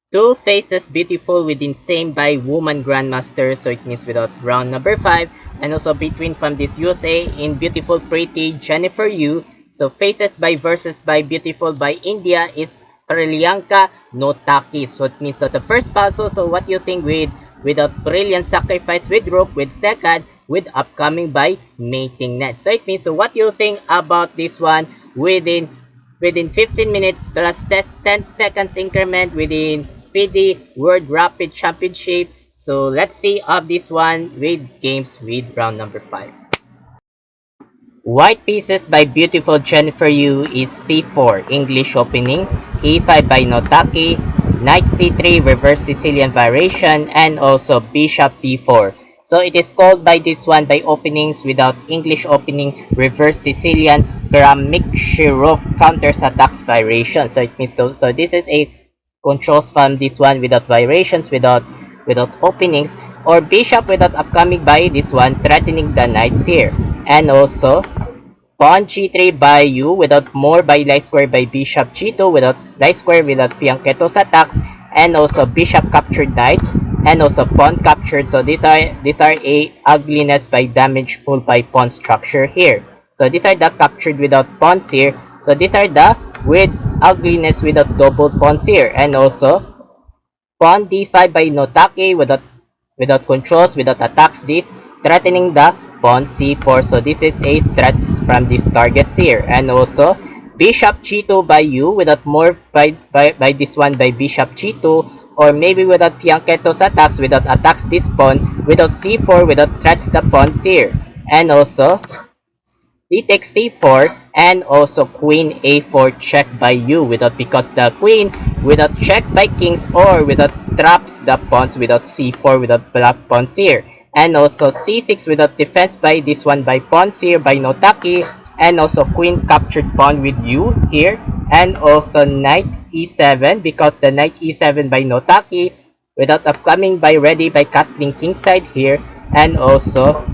Two faces beautiful within same by woman grandmaster, so it means without round number 5. And also between from this USA in beautiful pretty Jennifer Yu. So faces by versus by beautiful by India is Priyanka Nutakki. So it means so the first puzzle. So what you think with a brilliant sacrifice with Rook, with second with upcoming by mating net. So it means so what you think about this one within 15 minutes plus 10 seconds increment within FIDE World Rapid Championship. So let's see of this one with games with round number 5. White pieces by beautiful Jennifer Yu is c4 English opening, e5 by Nutakki, knight c3 reverse Sicilian variation, and also bishop b4. So it is called by this one by openings without English opening reverse Sicilian Kramikshirov counters attacks variation. So it means so this is a controls from this one without variations, without openings, or bishop without upcoming by this one threatening the knights here. And also pawn g3 by you without more by light square by bishop g2 without light square without fianchetto's attacks, and also bishop captured knight, and also pawn captured. So these are a ugliness by damage full by pawn structure here. So these are the captured without pawns here. So these are the with ugliness without double pawns here. And also pawn d5 by Nutakki without controls, without attacks, this threatening the pawn c4. So this is a threat from these targets here. And also bishop g2 by you without more by this one by bishop g2, or maybe without fianchetto's attacks, without attacks this pawn, without c4, without threats the pawns here. And also d takes c4, and also queen a4 check by you without, because the queen without check by kings, or without traps the pawns without c4 without black pawns here. And also c6 without defense by this one by pawns here by Nutakki, and also queen captured pawn with you here. And also knight e7 because the knight e7 by Nutakki without upcoming by ready by castling kingside here. And also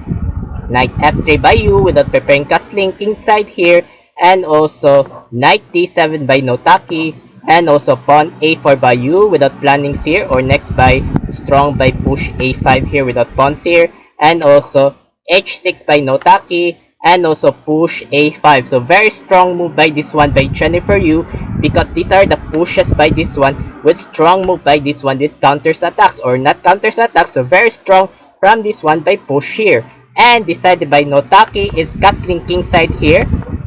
knight f3 by you without preparing castling kingside here. And also knight d7 by Nutakki, and also pawn a4 by you without plannings here, or next by strong by push a5 here without pawns here. And also h6 by Nutakki, and also push a5. So very strong move by this one by Jennifer Yu, because these are the pushes by this one with strong move by this one with counters attacks, or not counters attacks. So very strong from this one by push here. And decided by Nutakki is castling kingside here,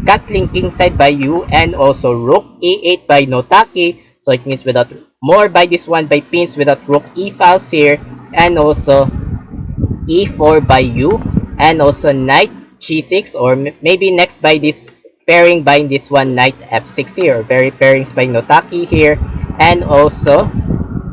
castling kingside by you, and also rook e8 by Nutakki. So it means without more by this one by pins without rook e files here, and also e4 by you, and also knight g6, or maybe next by this pairing by this one knight f6 here, very pairings by Nutakki here. And also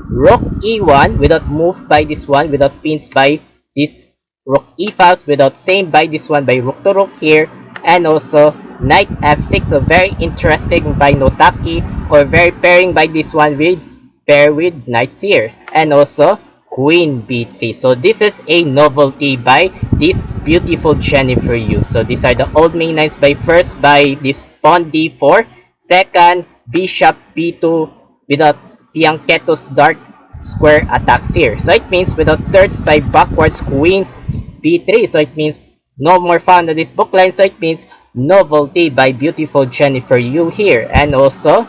rook e1 without move by this one, without pins by this rook e files, without same by this one by rook to rook here. And also knight f6, so very interesting by Nutakki, or very pairing by this one with pair with knights here. And also queen b3. So this is a novelty by this beautiful Jennifer Yu. So these are the old main lines by first by this pawn d4, second bishop b2 without fianchetto's dark square attacks here. So it means without thirds by backwards queen b3. So it means no more found on this book line. So it means novelty by beautiful Jennifer Yu here. And also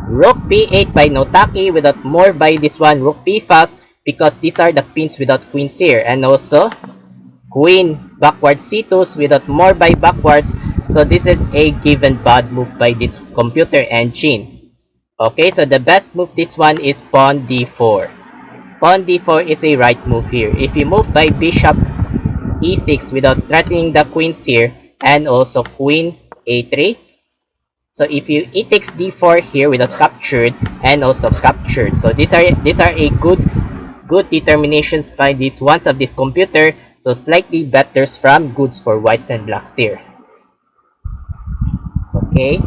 rook b8 by Nutakki without more by this one rook b fast, because these are the pins without queens here. And also queen backwards c2s without more by backwards. So this is a given bad move by this computer engine. Okay, so the best move this one is pawn d4. Pawn d4 is a right move here. If you move by bishop e6 without threatening the queens here, and also queen a3. So if you e takes d4 here without captured, and also captured. So these are a good determinations by these ones of this computer. So slightly better from goods for whites and blacks here. Okay.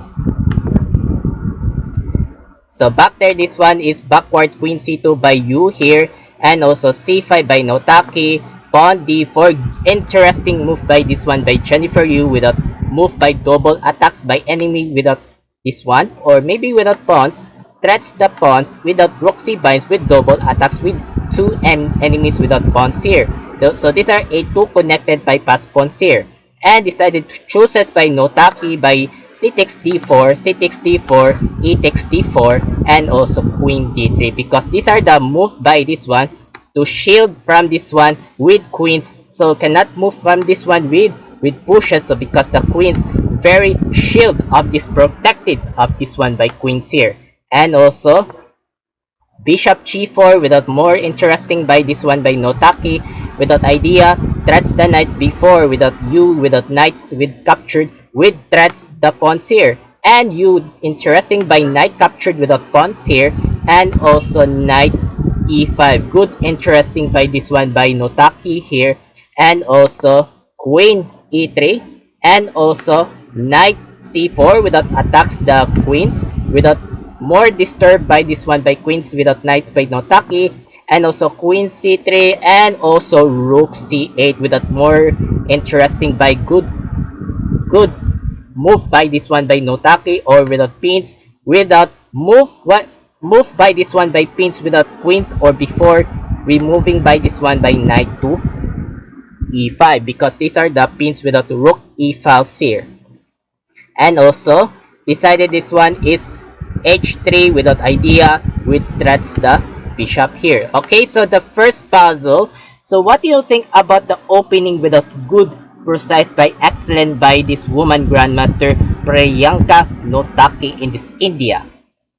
So back there, this one is backward queen c2 by you here, and also c5 by Nutakki, pawn d4. Interesting move by this one by Jennifer Yu without move by double attacks by enemy without this one, or maybe without pawns, threats the pawns without rook c binds with double attacks with two enemies without pawns here. So these are a two connected bypass pawns here. And decided chooses by Nutakki by c takes d4, c takes d4, e takes d4, and also queen d3 because these are the move by this one to shield from this one with queens. So cannot move from this one with pushes. So because the queens very shield of this protected of this one by queens here. And also bishop g4 without more interesting by this one by Nutakki without idea threats the knights before without you without knights with captured with threats the pawns here and you interesting by knight captured without pawns here and also knight e5 good interesting by this one by Nutakki here and also queen e3 and also knight c4 without attacks the queens without more disturbed by this one by queens without knights by Nutakki and also queen c3 and also rook c8 without more interesting by good move by this one by Nutakki or without pins without move by this one by pins without queens or before removing by this one by knight to e5 because these are the pins without rook e files here. And also decided this one is h3 without idea with threats the bishop here. Okay, so the first puzzle. So what do you think about the opening without good precise by excellent by this woman grandmaster Priyanka Nutakki in this India?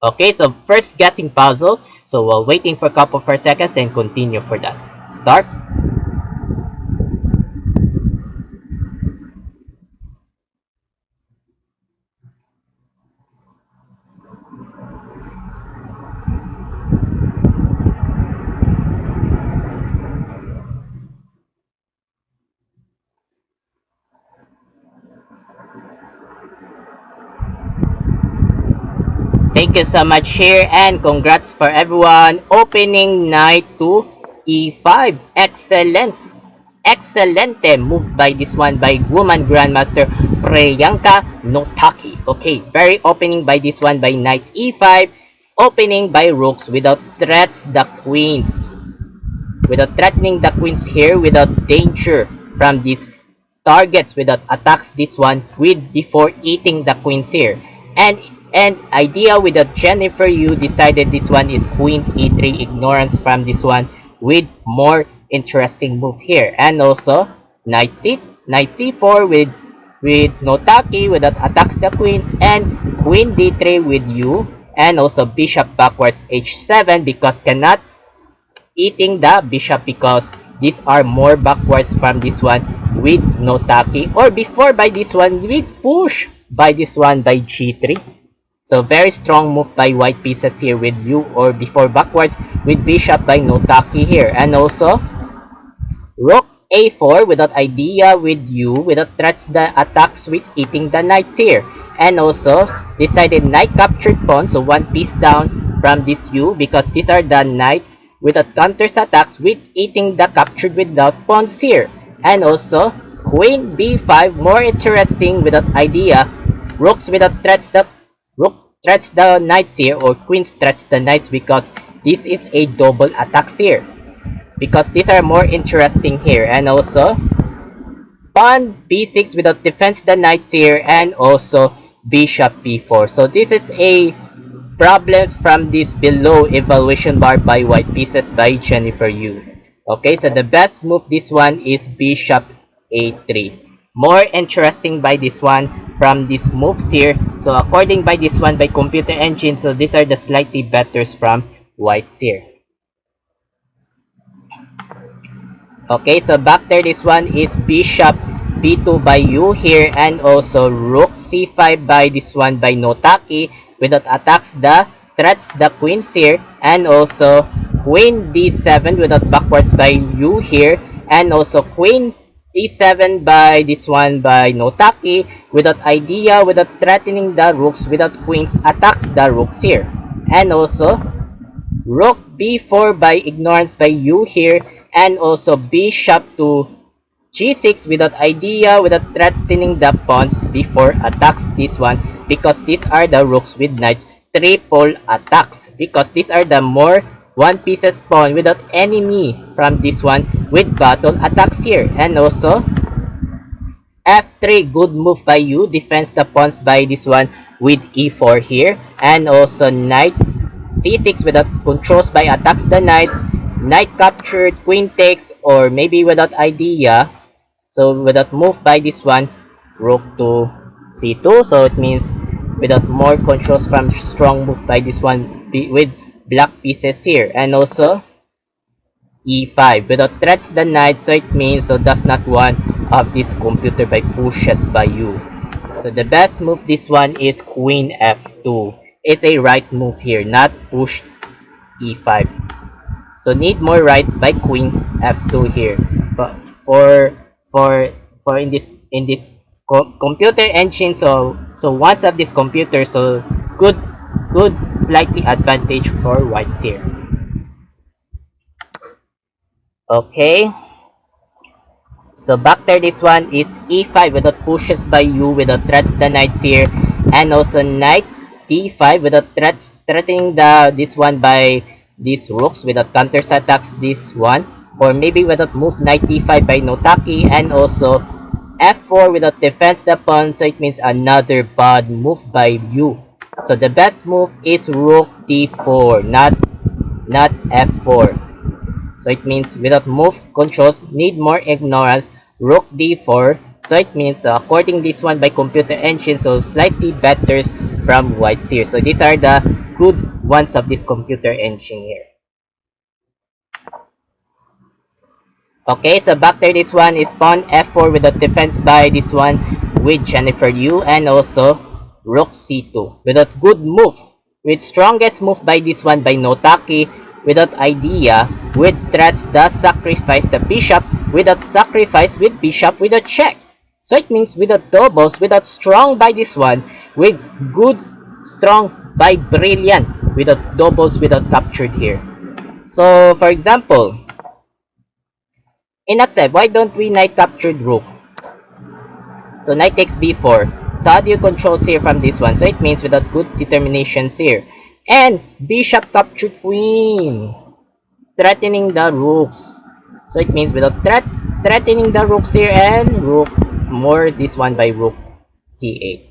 Okay, so first guessing puzzle. So while waiting for a couple of seconds and continue for that. Start. Thank you so much here and congrats for everyone. Opening knight to e5. Excellent. Excelente move by this one by woman grandmaster Priyanka Nutakki. Okay, very opening by this one by knight e5. Opening by rooks without threats the queens. Without threatening the queens here without danger from these targets without attacks this one with before eating the queens here. And idea with the Jennifer you decided this one is queen e3 ignorance from this one with more interesting move here and also knight c4 with Nutakki without attacks the queens and queen d3 with you and also bishop backwards h7 because cannot eating the bishop because these are more backwards from this one with Nutakki or before by this one with push by this one by g3. So very strong move by white pieces here with you or before backwards with bishop by Nutakki here. And also rook a4 without idea with you without threats the attacks with eating the knights here. And also decided knight captured pawn so one piece down from this u because these are the knights without counters attacks with eating the captured without pawns here. And also queen b5 more interesting without idea rooks without threats the rook threats the knights here or queens threats the knights because this is a double attacks here because these are more interesting here. And also pawn b6 without defense the knights here and also bishop b4. So this is a problem from this below evaluation bar by white pieces by Jennifer Yu. Okay, so the best move this one is bishop a3. More interesting by this one from these moves here. So according by this one by computer engine, so these are the slightly betters from whites here. Okay, so back there this one is bishop b2 by you here and also rook c5 by this one by Nutakki without attacks the threats the queens here and also queen d7 without backwards by you here and also queen d7 by this one by Nutakki without idea without threatening the rooks without queens attacks the rooks here and also rook b4 by ignorance by you here and also bishop to g6 without idea without threatening the pawns before attacks this one because these are the rooks with knights triple attacks because these are the more one pieces pawn without enemy from this one with battle attacks here. And also F3, good move by you, defends the pawns by this one with E4 here. And also knight C6 without controls by attacks the knights, knight captured, queen takes, or maybe without idea. So without move by this one, rook to C2. So it means without more controls from strong move by this one with black pieces here. And also E5 without threats the knight, so it means so does not one of this computer by pushes by you. So the best move this one is queen F2. It's a right move here, not push E5. So need more right by queen F2 here. But for for in this computer engine, so once of this computer, so good slightly advantage for whites here. Okay. So back there, this one is e5 without pushes by you, without threats the knights here, and also knight d5 without threatening the this one by these rooks, without counters attacks this one, or maybe without move knight d5 by Nutakki, and also f4 without defense the pawn, so it means another bad move by you. So the best move is rook d4, not f4. So it means without move controls, need more ignorance, rook d4. So it means according this one by computer engine, so slightly better from whites here. So these are the good ones of this computer engine here. Okay, so back there, this one is pawn f4 with the defense by this one with Jennifer Yu, and also rook c2 without good move, with strongest move by this one by Nutakki, without idea, with threats the sacrifice the bishop, without sacrifice with bishop with a check. So it means without doubles, without strong by this one, with good strong by brilliant, without doubles, without captured here. So for example, in that side, why don't we knight captured rook? So knight takes b4. So how do you control here from this one? So it means without good determinations here. And bishop captured queen, threatening the rooks. So it means without threatening the rooks here, and rook more this one by rook c8.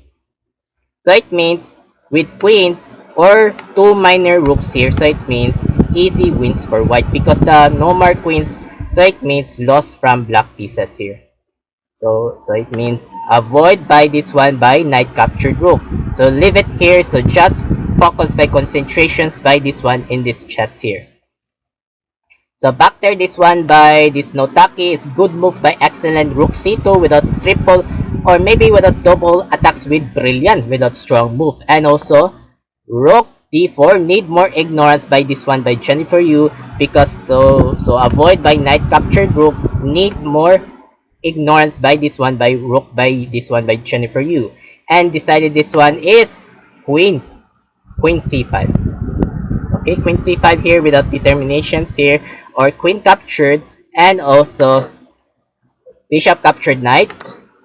So it means with queens or two minor rooks here, so it means easy wins for white because the no more queens, so it means loss from black pieces here. So it means avoid by this one by knight captured rook. So leave it here, so just focus by concentrations by this one in this chess here. So back there, this one by this Nutakki is good move by excellent rook c2 without triple or maybe without double attacks with brilliant without strong move. And also rook d4 need more ignorance by this one by Jennifer Yu because so avoid by knight captured rook, need more ignorance by this one by rook by this one by Jennifer Yu. And decided this one is queen c5. Okay, queen c5 here without determinations here, or queen captured, and also bishop captured knight,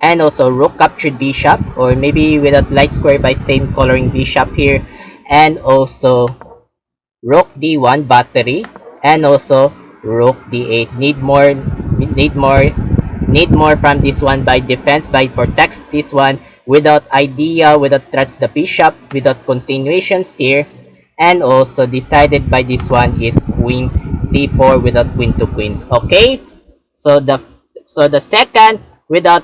and also rook captured bishop, or maybe without light square by same coloring bishop here, and also rook d1 battery, and also rook d8. Need more from this one by defense by protects this one without idea, without threats the bishop, without continuations here, and also decided by this one is queen c4 without queen to queen. Okay, so the second without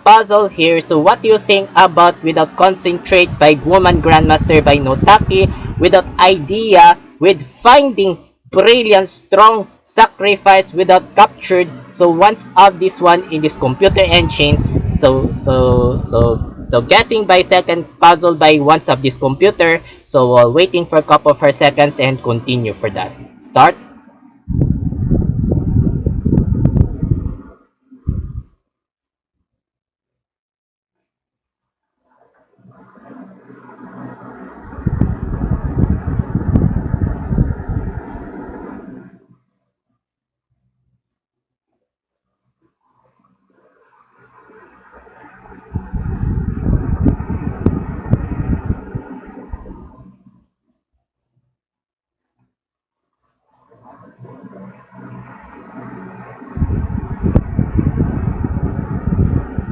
puzzle here. So what do you think about without concentrate by woman grandmaster by Nutakki, without idea, with finding brilliant strong sacrifice without captured? So once of this one in this computer engine, so guessing by second puzzle by once of this computer. So waiting for a couple of her seconds and continue for that. Start.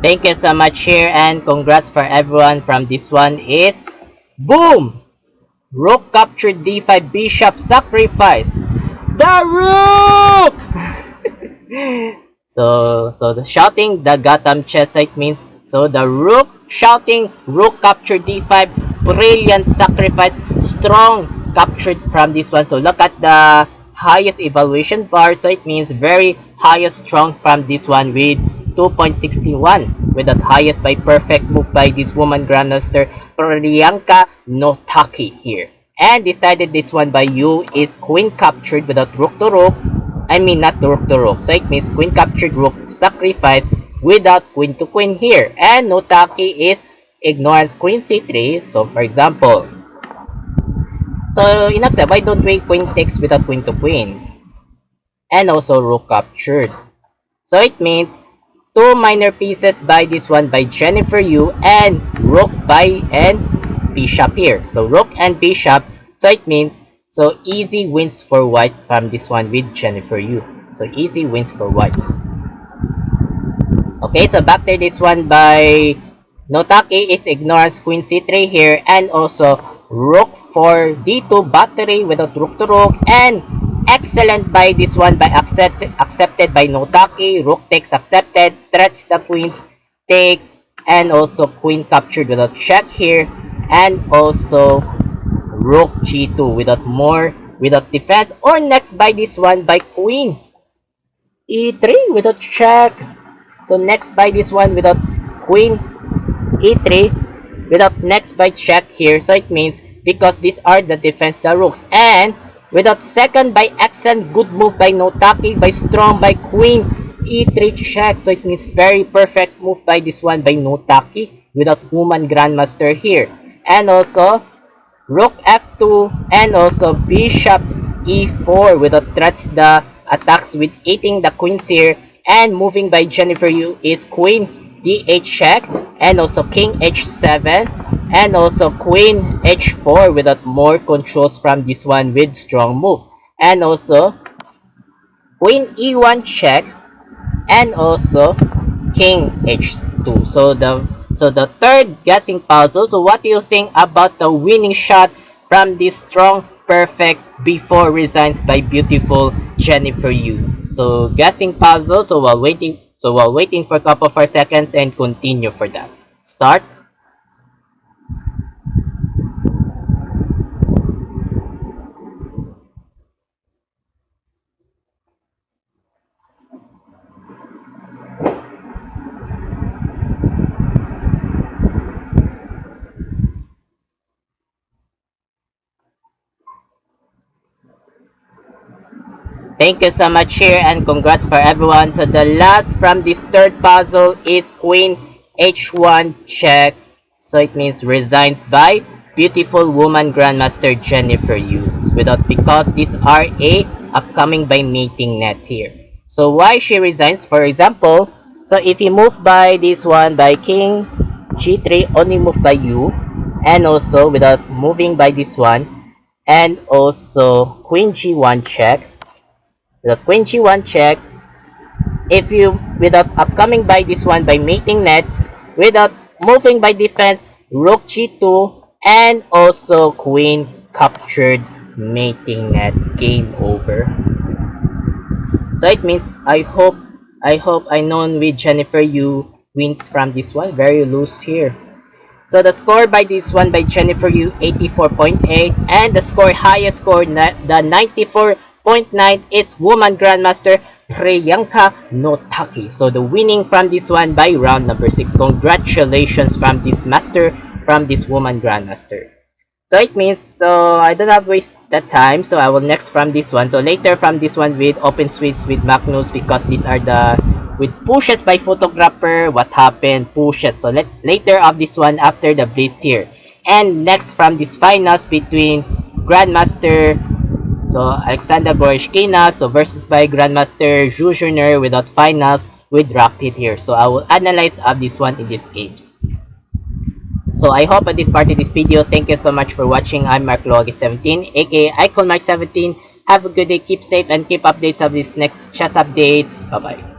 Thank you so much here, and congrats for everyone from this one is boom! Rook captured d5 bishop sacrifice. The rook! So the shouting the Gotham chess site means so the rook shouting rook capture d5 brilliant sacrifice strong captured from this one. So look at the highest evaluation bar, so it means very highest strong from this one with 2.61 with the highest by perfect move by this woman grandmaster Priyanka Nutakki here. And decided this one by you is queen captured without rook to rook. I mean not rook to rook. So it means queen captured rook sacrifice without queen to queen here. And Nutakki is ignorance queen c3. So for example, so in accept, why don't we queen takes without queen to queen? And also rook captured. So it means two minor pieces by this one by Jennifer Yu and rook by and bishop here. So rook and bishop. So it means so easy wins for white from this one with Jennifer Yu. So easy wins for white. Okay, so back to this one by Nutakki is ignorance queen c3 here, and also rook for d2 battery without rook to rook, and excellent by this one by accepted by Nutakki. Rook takes accepted, threats the queens takes, and also queen captured without check here, and also rook g2 without defense, or next by this one by queen e3 without check. So next by this one without queen e3 without next by check here. So it means because these are the defense the rooks, and without second by excellent good move by Nutakki by strong by queen e3 check. So it means very perfect move by this one by Nutakki without woman grandmaster here. And also rook f2 and also bishop e4 without threats the attacks with eating the queens here. And moving by Jennifer Yu is queen d8 check, and also king h7, and also queen h4 without more controls from this one with strong move, and also queen e1 check, and also king h2. So the third guessing puzzle. So what do you think about the winning shot from this strong perfect before resigns by beautiful Jennifer Yu? So guessing puzzle. So while waiting for a couple of seconds and continue for that. Start. Thank you so much here, and congrats for everyone. So the last from this third puzzle is queen h1 check. So it means resigns by beautiful woman grandmaster Jennifer Yu without, because these are a upcoming by mating net here. So why she resigns, for example, so if you move by this one by king g3 only move by you, and also without moving by this one, and also queen g1 check. Without queen g1 check, if you without upcoming by this one by mating net, without moving by defense, rook g2, and also queen captured mating net, game over. So it means I hope I known with Jennifer Yu wins from this one, very loose here. So the score by this one by Jennifer Yu 84.8, and the score highest score the 94.9 is woman grandmaster Priyanka Nutakki. So the winning from this one by round number 6. Congratulations from this master, from this woman grandmaster. So it means, so I don't have waste that time, so I will next from this one. So later from this one with open suites with Magnus, because these are the with pushes by photographer, what happened, pushes. So later of this one after the blitz here. And next from this finals between Grandmaster so Alexander Gorishkina so versus by Grandmaster Zhuzhner without finals with Rocket here. So I will analyze of this one in these games. So I hope at this part of this video. Thank you so much for watching. I'm Mark Logi 17, aka Icon Mark 17. Have a good day, keep safe, and keep updates of these next chess updates. Bye bye.